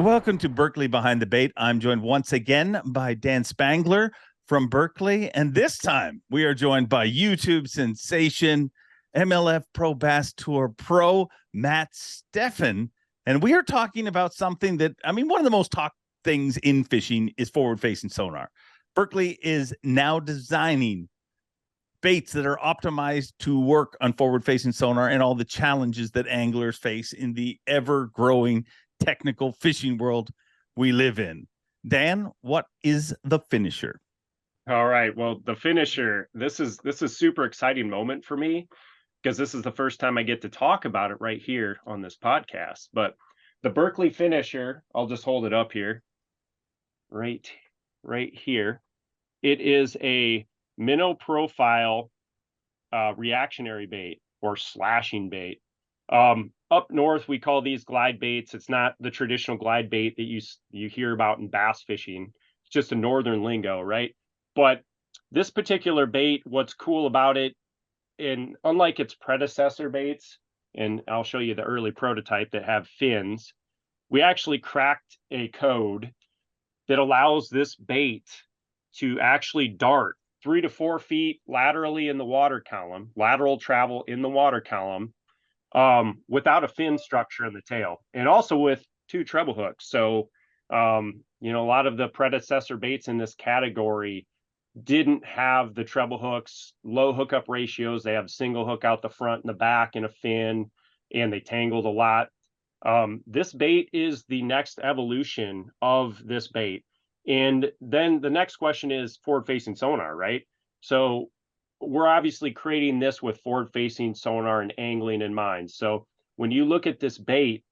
Welcome to Berkley Behind the Bait. I'm joined once again by Dan Spengler from Berkley, and this time we are joined by YouTube sensation, MLF Pro Bass Tour Pro, Matt Stefan, and we are talking about something that, one of the most talked things in fishing is forward-facing sonar. Berkley is now designing baits that are optimized to work on forward-facing sonar and all the challenges that anglers face in the ever-growing technical fishing world we live in. Dan, what is the Finisher? All right. Well, the Finisher, this is super exciting moment for me because this is the first time I get to talk about it right here on this podcast. But the Berkley Finisher, I'll just hold it up here, right here. It is a minnow-profile reactionary bait or slashing bait. Up north, we call these glide baits. It's not the traditional glide bait that you hear about in bass fishing. It's just a northern lingo, right? But this particular bait, what's cool about it, and unlike its predecessor baits, and I'll show you the early prototype that have fins, we actually cracked a code that allows this bait to actually dart 3 to 4 feet laterally in the water column, lateral travel in the water column, without a fin structure in the tail, and also with 2 treble hooks. So, a lot of the predecessor baits in this category didn't have the treble hooks, low hookup ratios. They have single hook out the front and the back and a fin, and they tangled a lot. This bait is the next evolution of this bait. And then the next question is forward-facing sonar, right? So we're obviously creating this with forward-facing sonar and angling in mind. So when you look at this bait,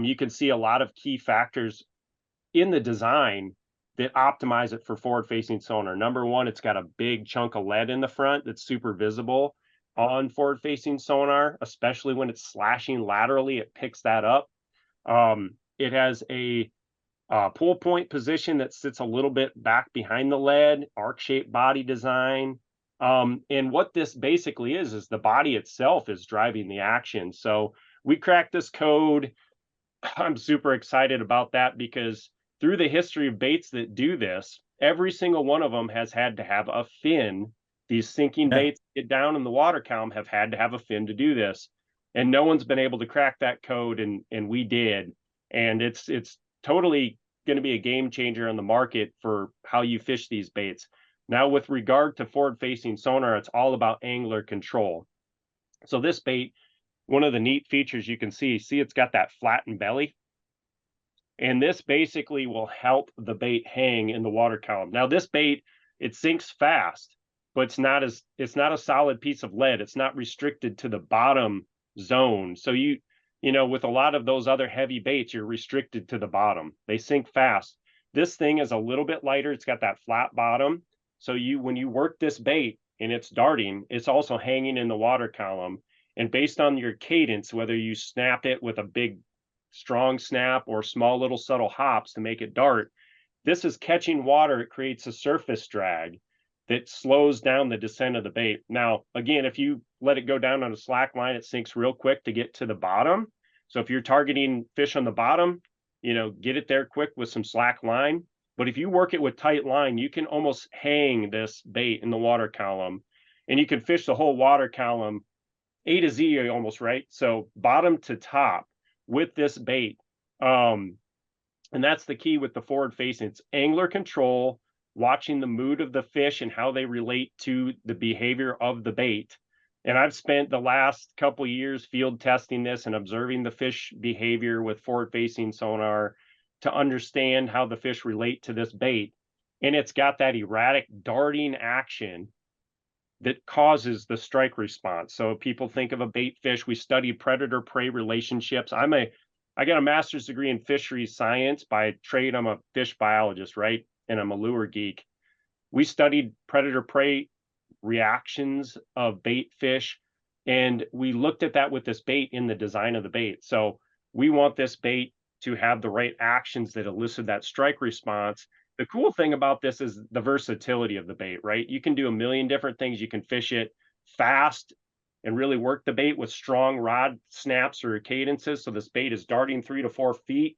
you can see a lot of key factors in the design that optimize it for forward-facing sonar. Number one, it's got a big chunk of lead in the front that's super visible on forward-facing sonar, especially when it's slashing laterally. It picks that up. It has a pull point position that sits a little bit back behind the lead, arc-shaped body design. And what this basically is the body itself is driving the action. So we cracked this code. I'm super excited about that because through the history of baits that do this, every single one of them has had to have a fin. These sinking Yeah. baits that get down in the water column have had to have a fin to do this. And no one's been able to crack that code, and we did. And it's totally going to be a game changer on the market for how you fish these baits. Now, with regard to forward-facing sonar, it's all about angler control. So this bait, one of the neat features you can see it's got that flattened belly. And this basically will help the bait hang in the water column. Now, this bait, it sinks fast, but it's not a solid piece of lead. It's not restricted to the bottom zone. So with a lot of those other heavy baits, you're restricted to the bottom. They sink fast. This thing is a little bit lighter. It's got that flat bottom. So when you work this bait and it's darting, it's also hanging in the water column. And based on your cadence, whether you snap it with a big, strong snap or small little subtle hops to make it dart, this is catching water. It creates a surface drag that slows down the descent of the bait. Now, again, if you let it go down on a slack line, it sinks real quick to get to the bottom. So if you're targeting fish on the bottom, get it there quick with some slack line. But if you work it with tight line, you can almost hang this bait in the water column, and you can fish the whole water column A to Z almost, right? So bottom to top with this bait. And that's the key with the forward facing. It's angler control, watching the mood of the fish and how they relate to the behavior of the bait. And I've spent the last couple of years field testing this and observing the fish behavior with forward-facing sonar to understand how the fish relate to this bait. And it's got that erratic darting action that causes the strike response. So people think of a bait fish. We study predator-prey relationships. I got a master's degree in fisheries science. By trade, I'm a fish biologist, right? And I'm a lure geek. We studied predator-prey reactions of bait fish, and we looked at that with this bait in the design of the bait. So we want this bait to have the right actions that elicit that strike response. The cool thing about this is the versatility of the bait, right? You can do a million different things. You can fish it fast and really work the bait with strong rod snaps or cadences. So this bait is darting 3 to 4 feet.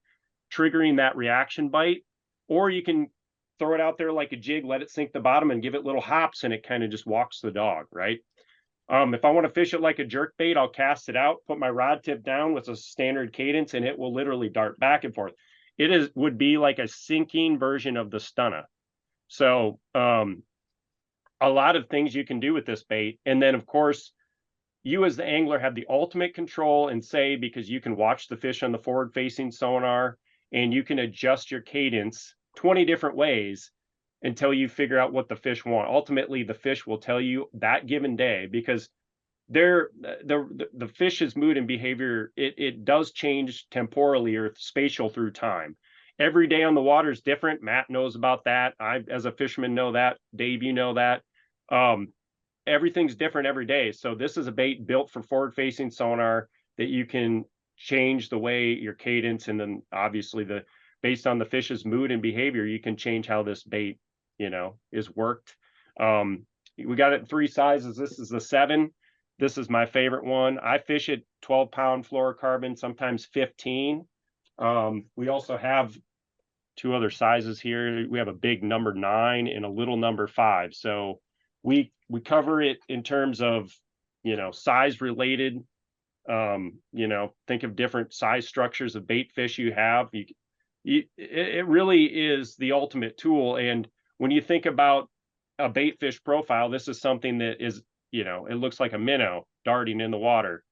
triggering that reaction bite, or you can throw it out there like a jig, let it sink the bottom and give it little hops, and it kind of just walks the dog, right? If I want to fish it like a jerk bait, I'll cast it out, put my rod tip down with a standard cadence, and it will literally dart back and forth. It would be like a sinking version of the stunner. So a lot of things you can do with this bait. And then, of course, you as the angler have the ultimate control and say, because you can watch the fish on the forward-facing sonar and you can adjust your cadence 20 different ways until you figure out what the fish want. Ultimately, the fish will tell you that given day, because the fish's mood and behavior, it does change temporally or spatial through time. Every day on the water is different. Matt knows about that. I, as a fisherman, know that. Dave, you know that. Everything's different every day. So this is a bait built for forward-facing sonar that you can change the way your cadence, and then obviously based on the fish's mood and behavior, you can change how this bait, is worked. We got it in 3 sizes. This is the 7. This is my favorite one. I fish it 12-pound fluorocarbon, sometimes 15. We also have 2 other sizes here. We have a big number 9 and a little number 5. So we cover it in terms of, size related. Think of different size structures of bait fish you have. It really is the ultimate tool. And when you think about a bait fish profile, this is something that is, it looks like a minnow darting in the water,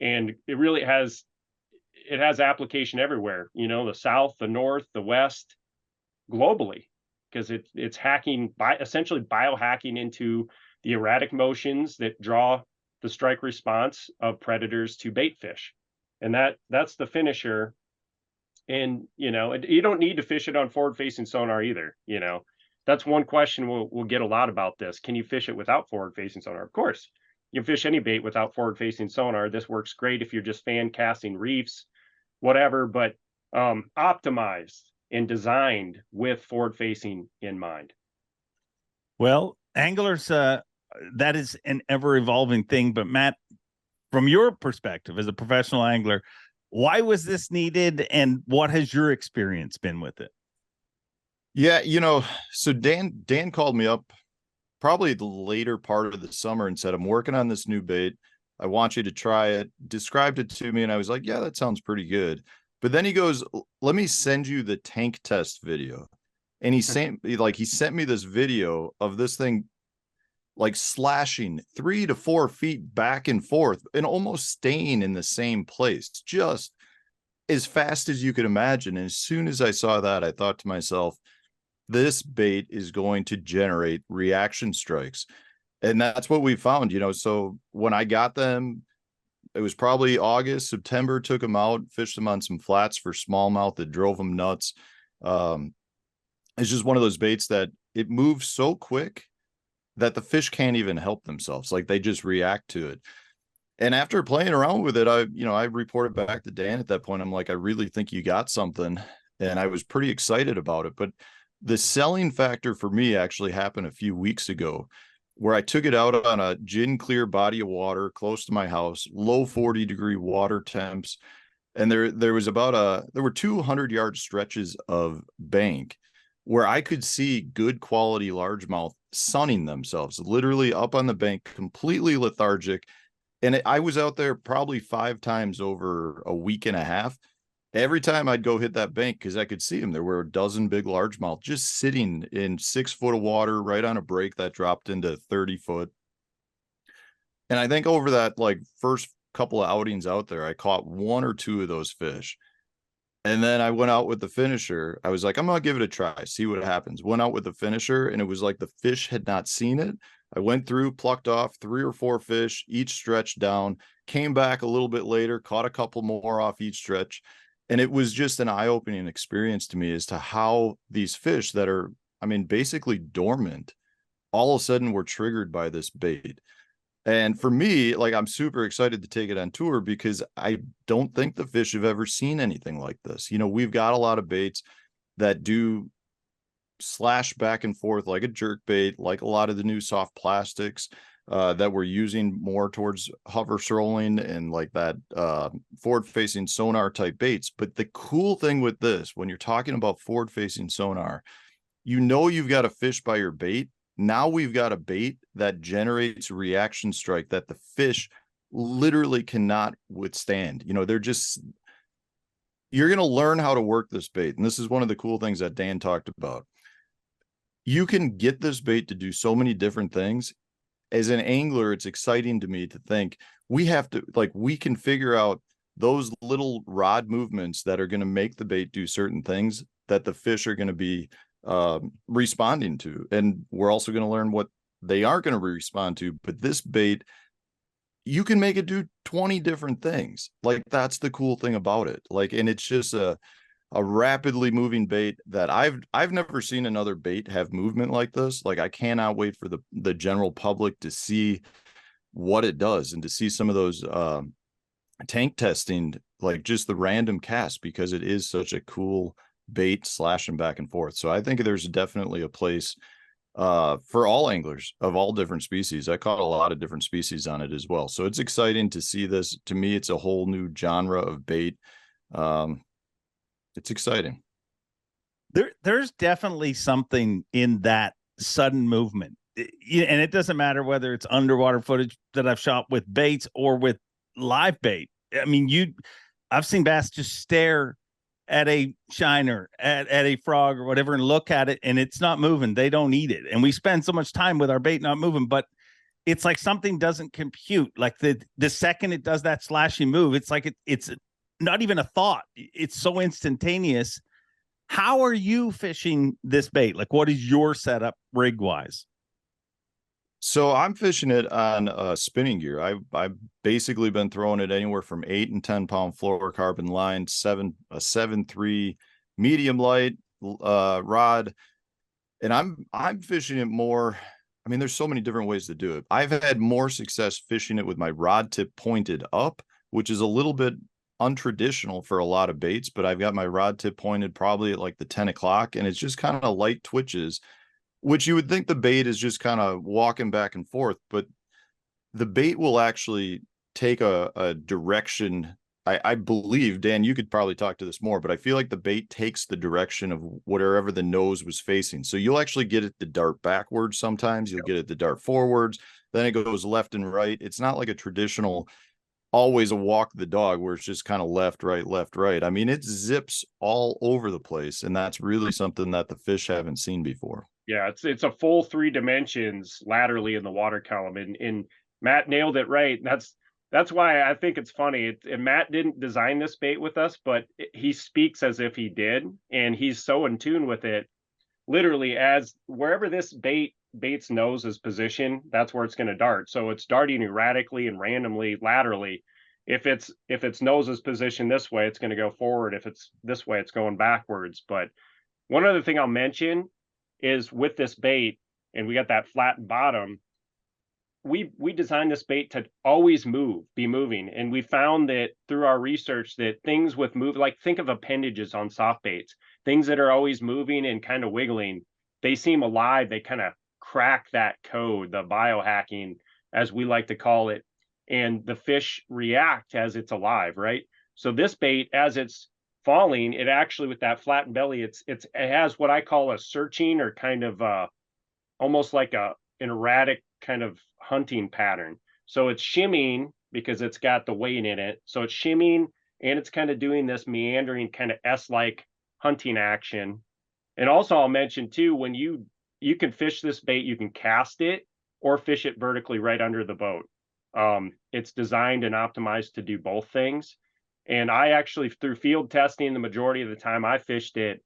and it really has application everywhere, the south, the north, the west, globally, because it's hacking, essentially biohacking into the erratic motions that draw the strike response of predators to bait fish. And that's the finisher. And, you don't need to fish it on forward-facing sonar either. That's one question we'll get a lot about this. Can you fish it without forward-facing sonar? Of course, you can fish any bait without forward-facing sonar. This works great if you're just fan casting reefs, whatever, but optimized and designed with forward-facing in mind. Well, anglers, that is an ever-evolving thing. But Matt, from your perspective as a professional angler, why was this needed, and what has your experience been with it? Yeah, so Dan called me up probably the later part of the summer and said, I'm working on this new bait. I want you to try it. Described it to me, and I was like, yeah, that sounds pretty good. But then he goes, let me send you the tank test video. And he sent me this video of this thing like slashing 3 to 4 feet back and forth and almost staying in the same place, just as fast as you could imagine. And as soon as I saw that, I thought to myself, this bait is going to generate reaction strikes. And that's what we found, So when I got them, it was probably August, September, took them out, fished them on some flats for smallmouth that drove them nuts. It's just one of those baits that it moves so quick that the fish can't even help themselves. Like, they just react to it. And after playing around with it, I reported back to Dan at that point. I'm like, I really think you got something. And I was pretty excited about it. But the selling factor for me actually happened a few weeks ago, where I took it out on a gin clear body of water close to my house, low 40-degree water temps. And there were 200-yard stretches of bank where I could see good quality largemouth sunning themselves, literally up on the bank, completely lethargic. And I was out there probably 5 times over a week and a half. Every time I'd go hit that bank, because I could see them, there were a dozen big largemouth just sitting in 6 foot of water right on a break that dropped into 30 foot. And I think over that first couple of outings out there, I caught 1 or 2 of those fish. And then I went out with the finisher. I was like, I'm going to give it a try, see what happens. Went out with the finisher, and it was like the fish had not seen it. I went through, plucked off 3 or 4 fish, each stretched down, came back a little bit later, caught a couple more off each stretch. And it was just an eye-opening experience to me as to how these fish that are, basically dormant, all of a sudden were triggered by this bait. And for me, I'm super excited to take it on tour, because I don't think the fish have ever seen anything like this. We've got a lot of baits that do slash back and forth like a jerk bait, like a lot of the new soft plastics. that we're using more towards hover trolling and like that forward-facing sonar type baits. But the cool thing with this, when you're talking about forward-facing sonar, you've got a fish by your bait. Now we've got a bait that generates a reaction strike that the fish literally cannot withstand. You're going to learn how to work this bait. And this is one of the cool things that Dan talked about. You can get this bait to do so many different things. As an angler, it's exciting to me to think we can figure out those little rod movements that are going to make the bait do certain things that the fish are going to be responding to. And we're also going to learn what they aren't going to respond to. But this bait, you can make it do 20 different things. Like, that's the cool thing about it. Like, and it's just a rapidly moving bait that I've never seen another bait have movement like this. Like, I cannot wait for the general public to see what it does and to see some of those tank testing, like just the random cast, because it is such a cool bait, slashing back and forth. So I think there's definitely a place for all anglers of all different species. I caught a lot of different species on it as well. So it's exciting to see this. To me, it's a whole new genre of bait. It's exciting. There's definitely something in that sudden movement. And it doesn't matter whether it's underwater footage that I've shot with baits or with live bait. I mean, I've seen bass just stare at a shiner, at a frog or whatever, and look at it, and it's not moving. They don't eat it. And we spend so much time with our bait not moving, but it's like something doesn't compute. Like the second it does that slashing move, it's like it's not even a thought. It's so instantaneous. How are you fishing this bait? Like, what is your setup rig wise? So I'm fishing it on spinning gear. I've basically been throwing it anywhere from 8 and 10 pound fluorocarbon line, a 7.3 medium light rod, and I'm fishing it more. I mean, there's so many different ways to do it. I've had more success fishing it with my rod tip pointed up, which is a little bit untraditional for a lot of baits, but I've got my rod tip pointed probably at like the 10 o'clock, and it's just kind of light twitches, which you would think the bait is just kind of walking back and forth, but the bait will actually take a direction. I believe, Dan, you could probably talk to this more, but I feel like the bait takes the direction of whatever the nose was facing. So you'll actually get it to dart backwards. Sometimes you'll get it to dart forwards. Then it goes left and right. It's not like a traditional always a walk the dog where it's just kind of left, right, left, right. I mean, it zips all over the place. And that's really something that the fish haven't seen before. Yeah, it's a full 3 dimensions laterally in the water column, and Matt nailed it right. That's why I think it's funny. And Matt didn't design this bait with us, but he speaks as if he did, and he's so in tune with it. Literally, as wherever this bait's nose is positioned, that's where it's going to dart. So it's darting erratically and randomly laterally. If its nose is positioned this way, it's going to go forward. If it's this way, it's going backwards. But one other thing I'll mention is with this bait, and we got that flat bottom, we designed this bait to always be moving. And we found that through our research that things with like think of appendages on soft baits, things that are always moving and kind of wiggling, they seem alive. They kind of crack that code, the biohacking, as we like to call it. And the fish react as it's alive, right? So this bait, as it's falling, it actually, with that flattened belly, it has what I call a searching, or kind of almost like an erratic kind of hunting pattern. So it's shimmying because it's got the weight in it. So it's shimmying, and it's kind of doing this meandering kind of S-like hunting action. And also I'll mention too, when you can fish this bait, you can cast it or fish it vertically right under the boat. It's designed and optimized to do both things. And I actually, through field testing, the majority of the time I fished it,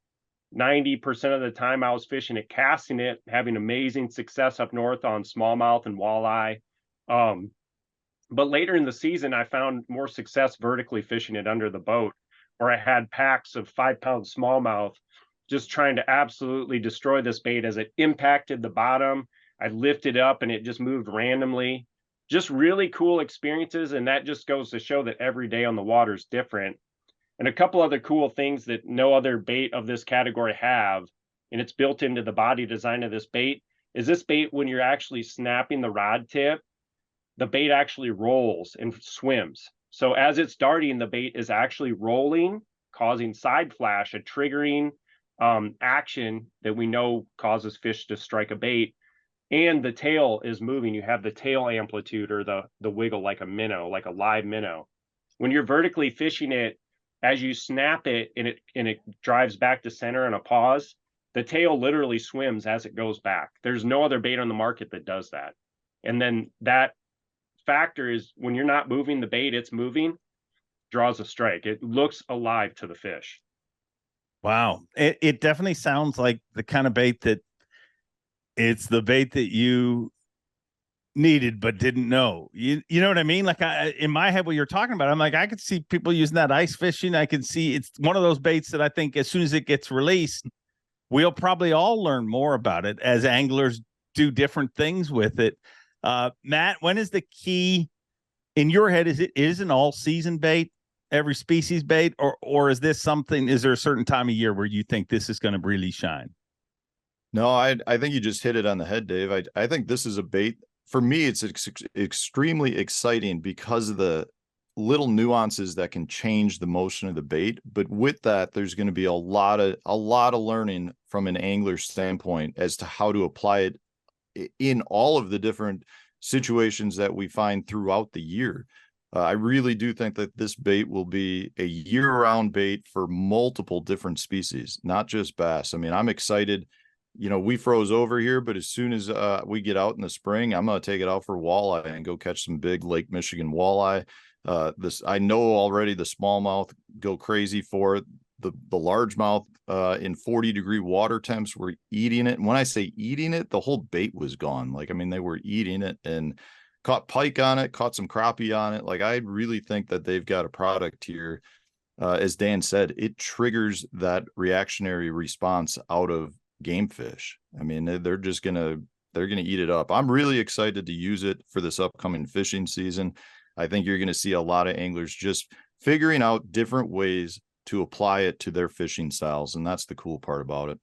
90% of the time I was fishing it, casting it, having amazing success up north on smallmouth and walleye. But later in the season, I found more success vertically fishing it under the boat, where I had packs of 5-pound smallmouth just trying to absolutely destroy this bait as it impacted the bottom. I lifted up and it just moved randomly. Just really cool experiences. And that just goes to show that every day on the water is different. And a couple other cool things that no other bait of this category have, and it's built into the body design of this bait, is this bait, when you're actually snapping the rod tip, the bait actually rolls and swims. So as it's darting, the bait is actually rolling, causing side flash, a triggering action that we know causes fish to strike a bait. And the tail is moving. You have the tail amplitude or the wiggle like a minnow, like a live minnow. When you're vertically fishing it, as you snap it and it drives back to center on a pause, the tail literally swims as it goes back. There's no other bait on the market that does that. And then that factor is when you're not moving the bait, it's moving, draws a strike. It looks alive to the fish. Wow. It definitely sounds like the kind of bait that it's the bait that you needed but didn't know. You know what I mean? Like in my head, what you're talking about, I'm like, I could see people using that ice fishing. I can see it's one of those baits that I think as soon as it gets released, we'll probably all learn more about it as anglers do different things with it. Matt, when is the key in your head? Is an all season bait, every species bait, or is this something, is there a certain time of year where you think this is going to really shine? No, I think you just hit it on the head, Dave. I think this is a bait. For me, it's extremely exciting because of the little nuances that can change the motion of the bait. But with that, there's going to be a lot of learning from an angler standpoint as to how to apply it in all of the different situations that we find throughout the year. I really do think that this bait will be a year-round bait for multiple different species, not just bass. I mean, I'm excited. You know, we froze over here, but as soon as we get out in the spring, I'm going to take it out for walleye and go catch some big Lake Michigan walleye. I know already the smallmouth go crazy for it. The largemouth in 40-degree water temps were eating it. And when I say eating it, the whole bait was gone. Like, I mean, they were eating it and caught pike on it, caught some crappie on it. Like, I really think that they've got a product here. As Dan said, it triggers that reactionary response out of game fish. I mean, they're gonna eat it up. I'm really excited to use it for this upcoming fishing season. I think you're going to see a lot of anglers just figuring out different ways to apply it to their fishing styles, and that's the cool part about it.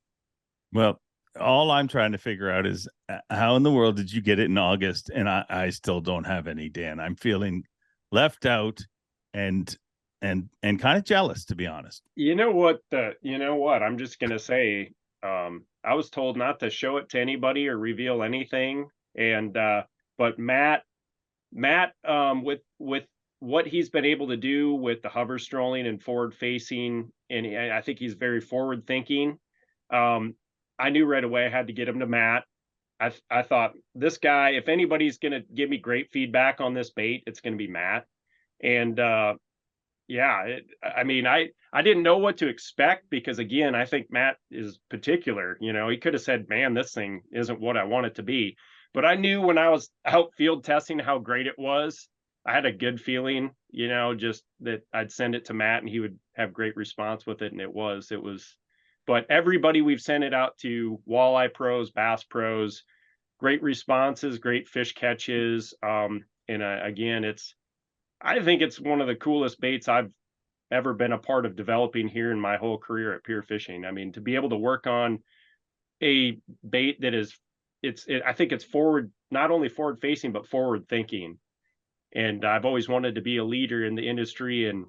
Well, all I'm trying to figure out is how in the world did you get it in August, and I still don't have any, Dan. I'm feeling left out and kind of jealous, to be honest. You know what? I'm just gonna say, I was told not to show it to anybody or reveal anything. And but Matt, with what he's been able to do with the hover strolling and forward facing, and I think he's very forward thinking. I knew right away I had to get him to Matt. I thought, this guy, if anybody's gonna give me great feedback on this bait, it's gonna be Matt. And yeah, I mean, I didn't know what to expect because, again, I think Matt is particular. You know, he could have said, man, this thing isn't what I want it to be. But I knew when I was out field testing how great it was. I had a good feeling, you know, just that I'd send it to Matt and he would have great response with it. And it was, but everybody we've sent it out to, walleye pros, bass pros, great responses, great fish catches. And again, I think it's one of the coolest baits I've ever been a part of developing here in my whole career at Pure Fishing. I mean, to be able to work on a bait that is, I think it's forward, not only forward facing, but forward thinking. And I've always wanted to be a leader in the industry and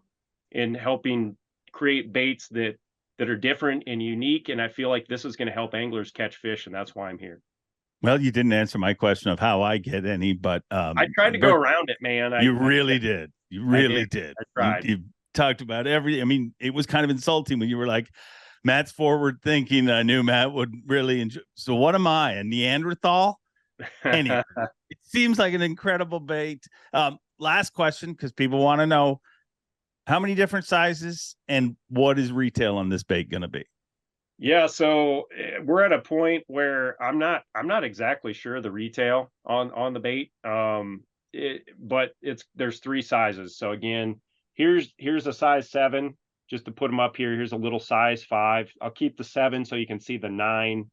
in helping create baits that are different and unique. And I feel like this is going to help anglers catch fish, and that's why I'm here. Well, you didn't answer my question of how I get any, but I tried to go around it, man. You really did. You really did. I tried. You talked about I mean, it was kind of insulting when you were like, Matt's forward thinking. I knew Matt would really enjoy. So what am I, a Neanderthal? Anyway, it seems like an incredible bait. Last question, because people want to know how many different sizes and what is retail on this bait going to be? Yeah, so we're at a point where I'm not exactly sure the retail on the bait. But there's 3 sizes. So again, here's a size 7, just to put them up here. Here's a little size 5. I'll keep the 7 so you can see the 9.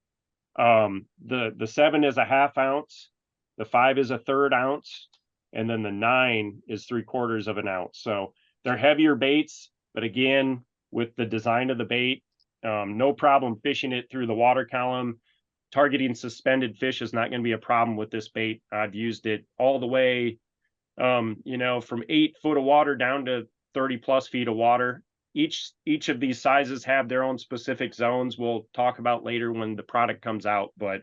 The 7 is a 1/2 ounce, the 5 is a 1/3 ounce, and then the 9 is 3/4 ounce. So they're heavier baits, but again, with the design of the bait, no problem fishing it through the water column. Targeting suspended fish is not going to be a problem with this bait. I've used it all the way from 8 foot of water down to 30 plus feet of water. Each of these sizes have their own specific zones. We'll talk about later when the product comes out, but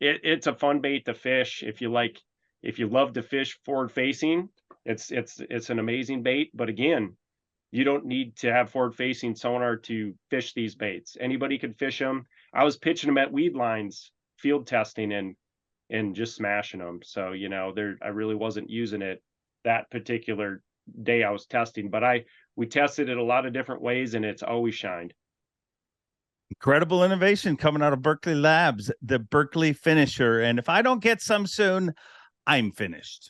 it's a fun bait to fish. If you love to fish forward facing, it's an amazing bait. But again, you don't need to have forward facing sonar to fish these baits. Anybody could fish them. I was pitching them at weed lines, field testing, and just smashing them. So, I really wasn't using it that particular day I was testing, but we tested it a lot of different ways, and it's always shined. Incredible innovation coming out of Berkley Labs, the Berkley Finisher. And if I don't get some soon, I'm finished.